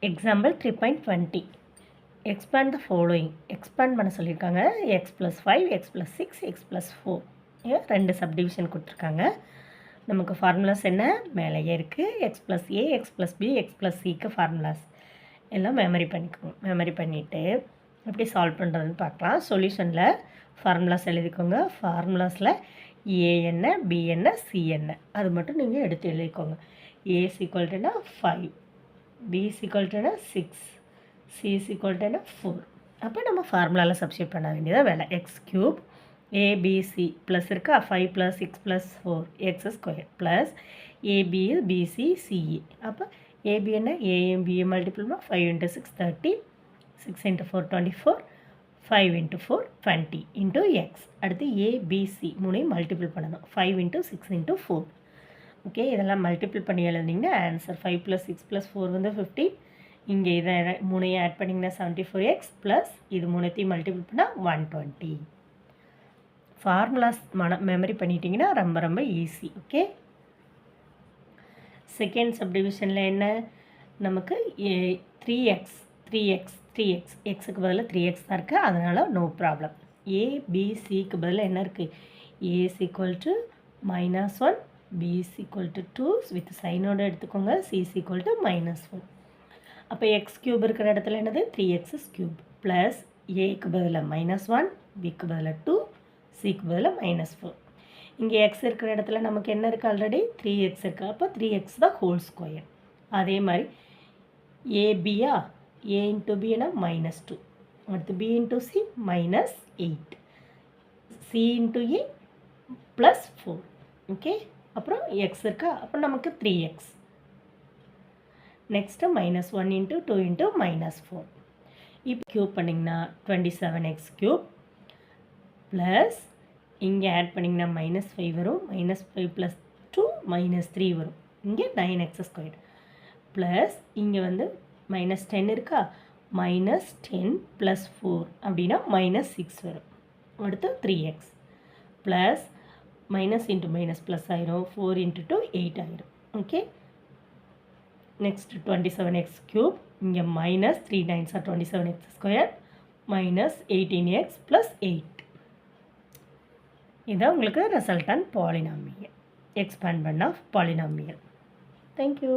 Example 3.20. Expand the following. Expand பண்ண சொல்லியிருக்காங்க. x plus 5, x plus 6, x plus 4. ரெண்டு subdivision கொடுத்துருக்காங்க. நமக்கு ஃபார்முலாஸ் என்ன மேலேயே இருக்குது. x plus a, x plus b, x plus cக்கு ஃபார்முலாஸ் எல்லாம் மெமரி பண்ணிக்கோங்க. மெமரி பண்ணிவிட்டு எப்படி சால்வ் பண்ணுறதுன்னு பார்க்கலாம். சொல்யூஷனில் ஃபார்முலாஸ் எழுதிக்கோங்க. ஃபார்முலாஸில் a என்ன, b என்ன, c என்ன அது மட்டும் நீங்கள் எடுத்து எழுதிக்கோங்க. a is equal to 5, b is equal to 6, c is equal to 4. அப்போ நம்ம ஃபார்முலாவில் சப்ஸ்டியூட் பண்ண வேண்டியதாக வேலை. எக்ஸ் க்யூப் ஏபிசி ப்ளஸ் இருக்கா 5 + 6 + 4 x square plus ABL BC CE. அப்போ ஏபி என்ன AM BA multiple 5 × 6 30, 6 × 4 24, 5 × 4 20 into X. அடுத்து ஏபிசி மூணையும் மல்டிபிள் பண்ணணும். 5 × 6 × 4. ஓகே, இதெல்லாம் மல்டிபிள் பண்ணி எழுதிங்கன்னா ஆன்சர் 5 + 6 + 4 வந்து 15. இங்கே இதை மூணையும் ஆட் பண்ணிங்கன்னா 74x ப்ளஸ் இது மூணைத்தையும் மல்டிபிள் பண்ணால் 120. ஃபார்முலாஸ் மெமரி பண்ணிட்டீங்கன்னா ரொம்ப ரொம்ப ஈஸி. ஓகே, செகண்ட் சப்டிவிஷனில் என்ன நமக்கு 3x எக்ஸுக்கு பதிலாக 3x தான் இருக்குது, அதனால் நோ ப்ராப்ளம். ஏபிசிக்கு பதிலாக என்ன இருக்குது, a is equal to -1, b is equal to 2 with சைனோடு எடுத்துக்கோங்க, c is equal to -1. அப்போ எக்ஸ் க்யூப் இருக்கிற இடத்துல என்னது 3x³ ப்ளஸ் ஏக்கு பதிலாக -1, பிக்கு பதிலாக 2, சிக்கு பதிலாக -4. இங்கே எக்ஸ் இருக்கிற இடத்துல நமக்கு என்ன இருக்குது, ஆல்ரெடி 3x இருக்குது. அப்போ 3x தான் ஹோல் ஸ்கொயர். அதே மாதிரி ஏபியா a × b என்ன -2, அடுத்து b × c -8, c × a +4. Okay, அப்புறம் எக்ஸ் இருக்கா, அப்போ நமக்கு 3x. நெக்ஸ்ட்டு -1 × 2 × -4. இப்போ க்யூப் பண்ணிங்கன்னா 27x³ ப்ளஸ் இங்கே ஆட் பண்ணிங்கன்னா -5 வரும், -5 + 2 -3 வரும். இங்கே 9x² ப்ளஸ் இங்கே வந்து -10 இருக்கா, -10 + 4 அப்படின்னா -6 வரும். அடுத்து 3x plus minus into minus plus ஆயிரும், 4 × 2 8 ஆயிரும். ஓகே, நெக்ஸ்ட் 27x³ இங்கே -3 9s are 27x² -18x + 8. இதான் உங்களுக்கு ரிசல்டன் பாலினாமியல், எக்ஸ்பேண்ட் பண்ண பாலினாமியல். தேங்க்யூ.